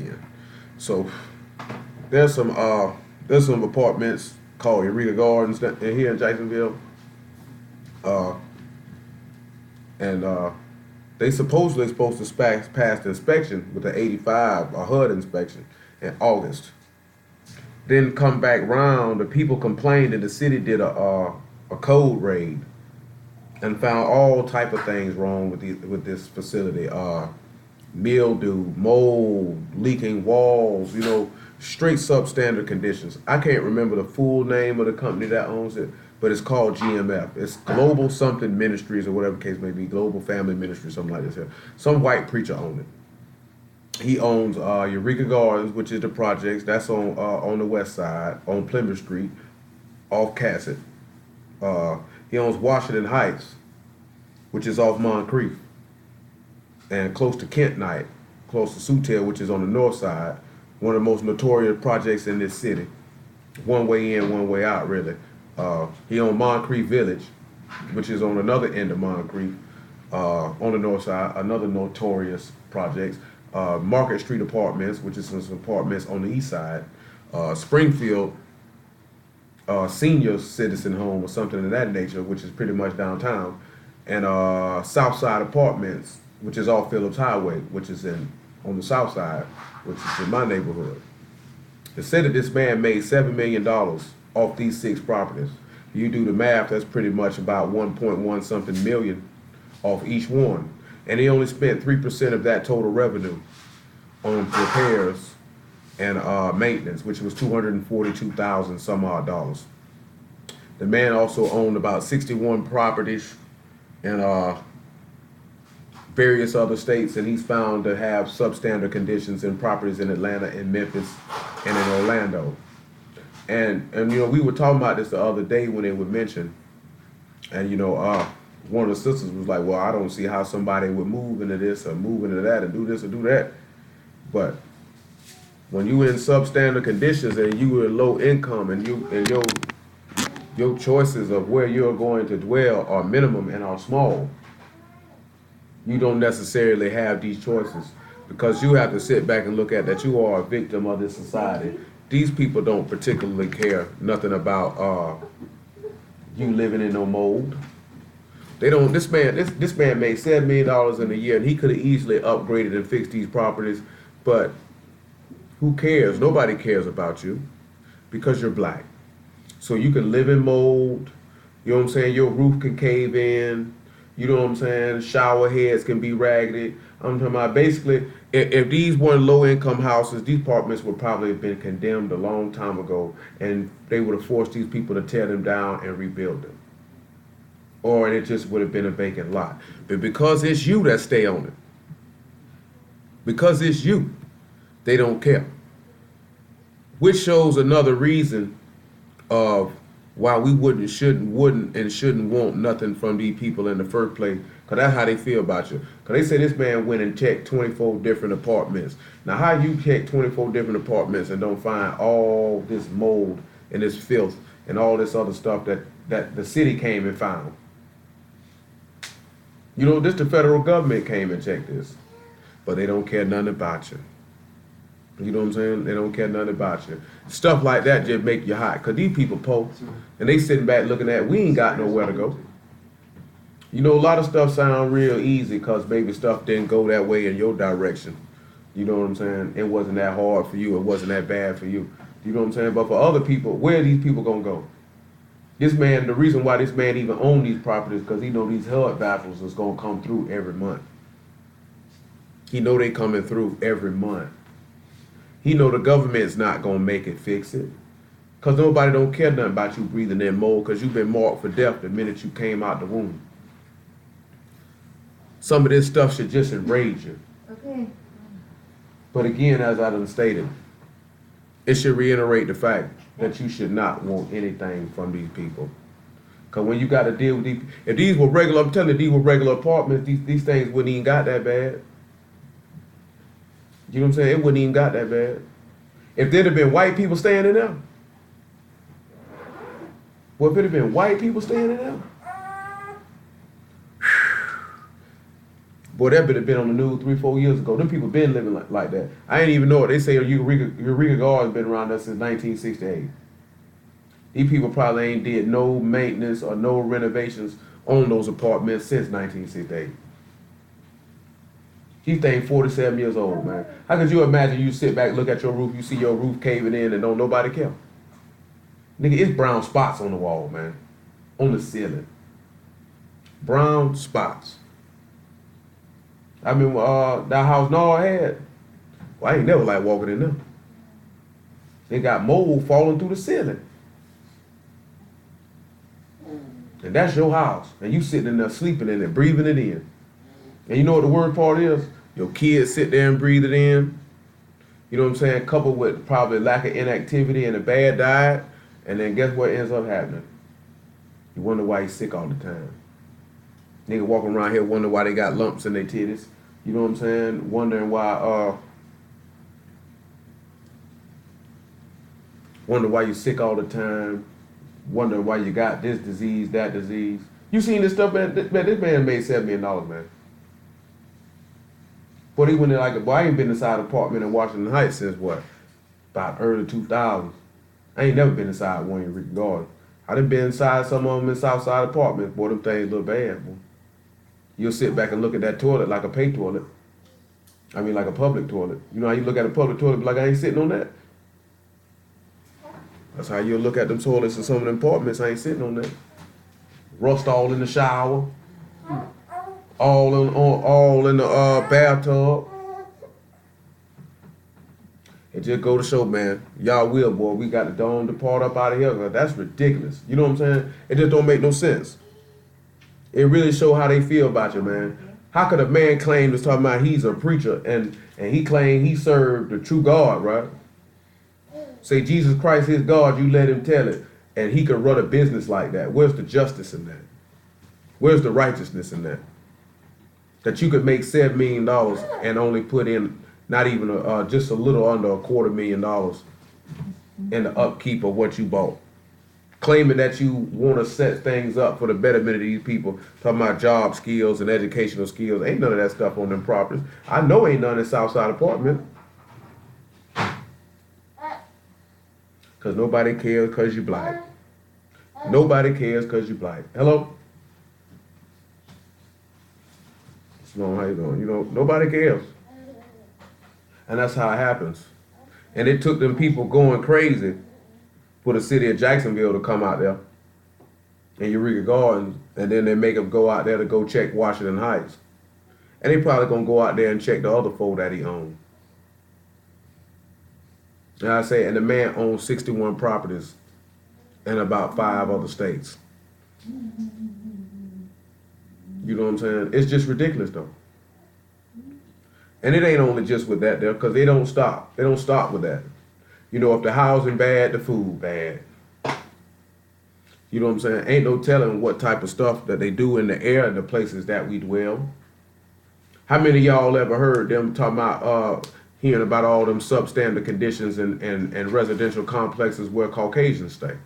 in. So there's some apartments called Eureka Gardens here in Jacksonville, uh, and they supposedly supposed to pass the inspection with the 85 a HUD inspection in August. Then come back round, the people complained and the city did a code raid and found all type of things wrong with this facility. Mildew, mold, leaking walls, straight substandard conditions. I can't remember the full name of the company that owns it, but it's called GMF. It's Global something Ministries or whatever the case may be, Global Family Ministry, something like this here. Some white preacher owned it. He owns Eureka Gardens, which is the projects. That's on the west side, on Plymouth Street, off Cassett. He owns Washington Heights, which is off Moncrief, and close to Kent Knight, close to Sutil, which is on the north side. One of the most notorious projects in this city. One way in, one way out, really. He owns Moncrief Village, which is on another end of Moncrief, on the north side, another notorious project. Market Street Apartments, which is some apartments on the east side. Springfield Senior Citizen Home or something of that nature, which is pretty much downtown. And Southside Apartments, which is off Phillips Highway, which is on the south side, which is in my neighborhood. It said that this man made $7 million off these 6 properties. You do the math, that's pretty much about 1.1 something million off each one. And he only spent 3% of that total revenue on repairs and maintenance, which was $242,000 some odd dollars. The man also owned about 61 properties in various other states, and he's found to have substandard conditions in properties in Atlanta, in Memphis, and in Orlando. And we were talking about this the other day when it was mentioned, and one of the sisters was like, well, I don't see how somebody would move into this or move into that and do this or do that. But when you in substandard conditions and you in low income and your choices of where you're going to dwell are minimum and are small, you don't necessarily have these choices because you have to sit back and look at that you are a victim of this society. These people don't particularly care nothing about you living in no mold. They don't. This man made $7 million in a year, and he could have easily upgraded and fixed these properties. But who cares? Nobody cares about you because you're black. So you can live in mold. You know what I'm saying? Your roof can cave in. You know what I'm saying? Shower heads can be raggedy. I'm talking about basically, if these weren't low-income houses, these apartments would probably have been condemned a long time ago, and they would have forced these people to tear them down and rebuild them. Or it just would have been a vacant lot. But because it's you that stay on it, because it's you, they don't care. Which shows another reason of why we shouldn't want nothing from these people in the first place, because that's how they feel about you. Because they say this man went and checked 24 different apartments. Now, how you check 24 different apartments and don't find all this mold and this filth and all this other stuff that the city came and found? This the federal government came and checked this. But they don't care nothing about you. You know what I'm saying? They don't care nothing about you. Stuff like that just make you hot. Because these people poor. And they sitting back looking at, we ain't got nowhere to go. A lot of stuff sound real easy because maybe stuff didn't go that way in your direction. You know what I'm saying? It wasn't that hard for you. It wasn't that bad for you. You know what I'm saying? But for other people, where are these people going to go? This man, the reason why this man even owned these properties because he know these HUD battles is going to come through every month. He know they coming through every month. He know the government's not going to make it fix it. Because nobody don't care nothing about you breathing in mold because you've been marked for death the minute you came out the womb. Some of this stuff should just enrage you. Okay. But again, as I done stated, it should reiterate the fact that you should not want anything from these people. Because when you got to deal with these, if these were regular, I'm telling you, these were regular apartments, these things wouldn't even got that bad. You know what I'm saying? It wouldn't even got that bad. If there'd have been white people staying in there. Well, if it had been white people staying in there. Boy, that been on the news 3-4 years ago. Them people been living like that. I ain't even know it. They say Eureka Gardens been around us since 1968. These people probably ain't did no maintenance or no renovations on those apartments since 1968. These things 47 years old, man. How could you imagine you sit back, look at your roof, you see your roof caving in and don't nobody care? Nigga, it's brown spots on the wall, man. On the ceiling. Brown spots. I mean, that house Noah had, well, I ain't never like walking in there. They got mold falling through the ceiling. And that's your house. And you sitting in there sleeping in it, breathing it in. And you know what the worst part is? Your kids sit there and breathe it in. You know what I'm saying? Coupled with probably lack of inactivity and a bad diet. And then guess what ends up happening? You wonder why he's sick all the time. Nigga walking around here wondering why they got lumps in their titties. You know what I'm saying? Wondering why, wonder why you sick all the time. Wondering why you got this disease, that disease. You seen this stuff, man? This man made $7 million, man. But he went in like, boy, I ain't been inside an apartment in Washington Heights since what? About early 2000s. I ain't never been inside one in Eureka Gardens. I done been inside some of them in Southside apartments. Boy, them things look bad, boy. You'll sit back and look at that toilet like a pay toilet. I mean, like a public toilet. You know how you look at a public toilet like, I ain't sitting on that? That's how you'll look at them toilets in some of them apartments. I ain't sitting on that. Rust all in the shower. All in the bathtub. It just go to show, man, y'all will, boy, we got to don't depart up out of here. That's ridiculous. You know what I'm saying? It just don't make no sense. It really show how they feel about you, man. How could a man claim to talking about he's a preacher and he claimed he served the true God, right? Say Jesus Christ is God, you let him tell it. And he could run a business like that. Where's the justice in that? Where's the righteousness in that? That you could make $7 million and only put in not even just a little under $250,000 in the upkeep of what you bought. Claiming that you want to set things up for the betterment of these people, talking about job skills and educational skills. Ain't none of that stuff on them properties. I know ain't none in Southside apartment. Because nobody cares because you black. Nobody cares because you black. Hello? Sloan, how you doing? You know, nobody cares. And that's how it happens. And it took them people going crazy for the city of Jacksonville to come out there in Eureka Gardens, and then they make them go out there to go check Washington Heights. And they probably gonna go out there and check the other four that he owned. And I say, and the man owns 61 properties in about 5 other states. You know what I'm saying? It's just ridiculous though. And it ain't only just with that there, because they don't stop. They don't stop with that. You know, if the housing bad, the food bad. You know what I'm saying? Ain't no telling what type of stuff that they do in the air in the places that we dwell. How many of y'all ever heard them talking about, hearing about all them substandard conditions and residential complexes where Caucasians stay?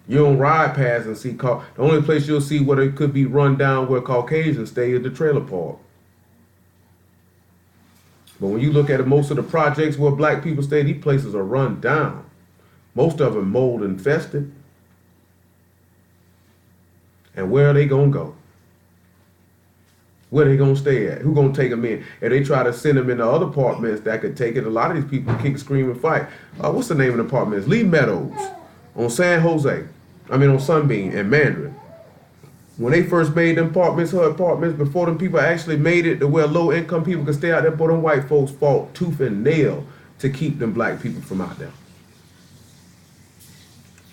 You don't ride past and see, the only place you'll see where it could be run down where Caucasians stay is the trailer park. But when you look at it, most of the projects where black people stay, these places are run down. Most of them mold infested. And where are they gonna go? Where are they gonna stay at? Who gonna take them in? If they try to send them into other apartments that could take it, a lot of these people kick, scream, and fight. What's the name of the apartments? Lee Meadows on San Jose. On Sunbeam and Mandarin. When they first made them apartments, before them people actually made it to where low income people could stay out there, but them white folks fought tooth and nail to keep them black people from out there.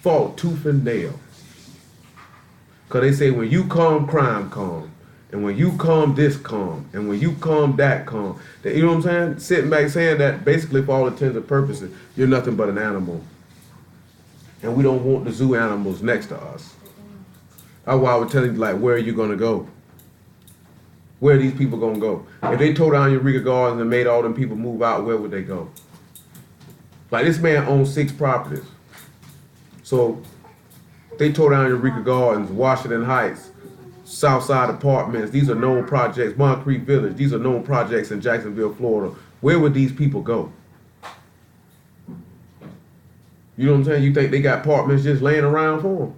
Fought tooth and nail. Because they say when you come, crime come. And when you come, this come. And when you come, that come. You know what I'm saying? Sitting back saying that basically for all intents and purposes, you're nothing but an animal. And we don't want the zoo animals next to us. That's why I was telling you, like, where are you going to go? Where are these people going to go? If they tore down Eureka Gardens and made all them people move out, where would they go? Like, this man owns 6 properties. So, they tore down Eureka Gardens, Washington Heights, Southside Apartments, these are known projects. Moncrief Village, these are known projects in Jacksonville, Florida. Where would these people go? You know what I'm saying? You think they got apartments just laying around for them?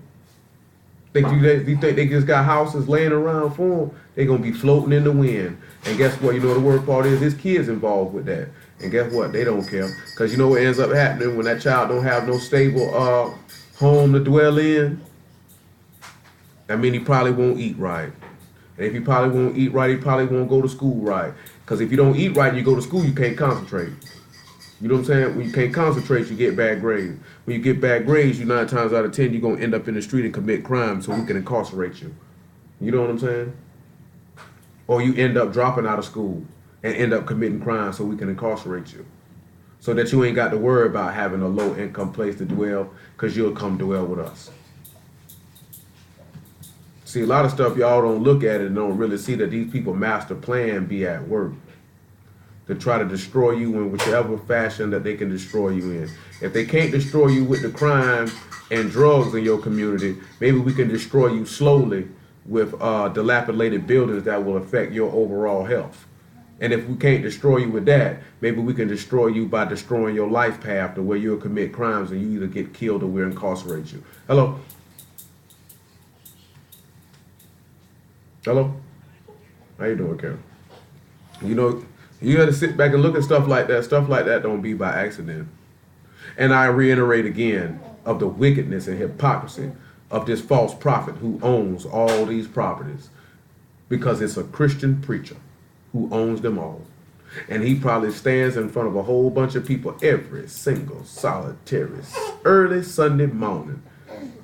You think they just got houses laying around for them? They're going to be floating in the wind. And guess what? You know the worst part is? His kids involved with that. And guess what? They don't care. Because you know what ends up happening when that child don't have no stable home to dwell in? I mean, he probably won't eat right. And if he probably won't eat right, he probably won't go to school right. Because if you don't eat right and you go to school, you can't concentrate. You know what I'm saying? When you can't concentrate, you get bad grades. When you get bad grades, you 9 times out of 10, you're going to end up in the street and commit crime so we can incarcerate you. You know what I'm saying? Or you end up dropping out of school and end up committing crime so we can incarcerate you. So that you ain't got to worry about having a low income place to dwell, because you'll come dwell with us. See, a lot of stuff y'all don't look at it and don't really see that these people master plan be at work to try to destroy you in whichever fashion that they can destroy you in. If they can't destroy you with the crime and drugs in your community, maybe we can destroy you slowly with dilapidated buildings that will affect your overall health. And if we can't destroy you with that, maybe we can destroy you by destroying your life path to where you'll commit crimes and you either get killed or we'll incarcerate you. Hello? Hello? How you doing, Karen? You know, you got to sit back and look at stuff like that. Stuff like that don't be by accident. And I reiterate again of the wickedness and hypocrisy of this false prophet who owns all these properties, because it's a Christian preacher who owns them all. And he probably stands in front of a whole bunch of people every single solitary early Sunday morning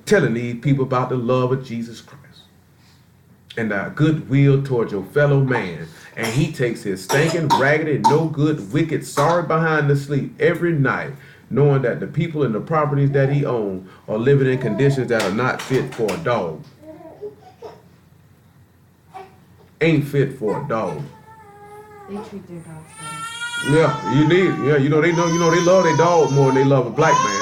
telling these people about the love of Jesus Christ and the goodwill towards your fellow man. And he takes his stinking, raggedy, no good, wicked, sorry behind the sleep every night, knowing that the people and the properties that he owns are living in conditions that are not fit for a dog. Ain't fit for a dog. They treat their dogs better. Yeah, you know they love their dog more than they love a black man.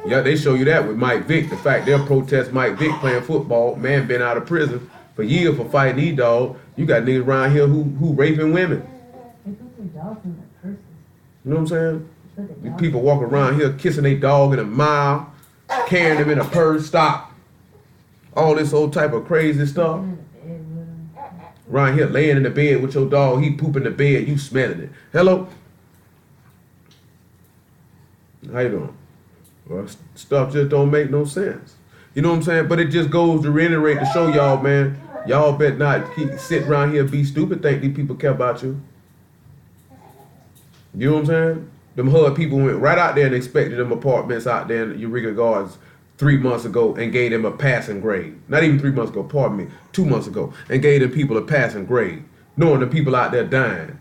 Yeah, they show you that with Mike Vick. The fact they'll protest Mike Vick playing football. Man been out of prison for years for fighting these dogs. You got niggas around here who raping women. They put their dogs in their purses. You know what I'm saying? These people walk around here kissing their dog in a mile, carrying them in a purse, stop. All this old type of crazy stuff. Around here laying in the bed with your dog, he pooping the bed, you smelling it. Hello? How you doing? Well, stuff just don't make no sense. You know what I'm saying? But it just goes to reiterate to show y'all, man, y'all better not sit around here and be stupid, think these people care about you. You know what I'm saying? Them HUD people went right out there and expected them apartments out there in Eureka Gardens 3 months ago and gave them a passing grade. Not even 3 months ago, pardon me, 2 months ago, and gave them people a passing grade, knowing the people out there dying.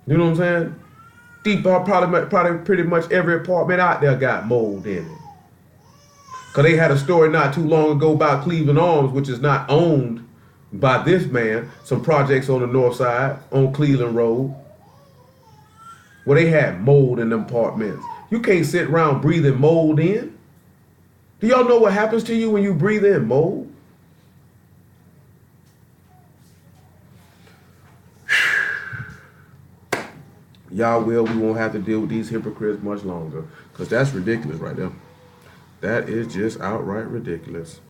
You know what I'm saying? Probably pretty much every apartment out there got mold in it. Because they had a story not too long ago about Cleveland Arms, which is not owned by this man, some projects on the north side, on Cleveland Road, where they had mold in them apartments. You can't sit around breathing mold in. Do y'all know what happens to you when you breathe in mold? Y'all we won't have to deal with these hypocrites much longer, because that's ridiculous right there. That is just outright ridiculous.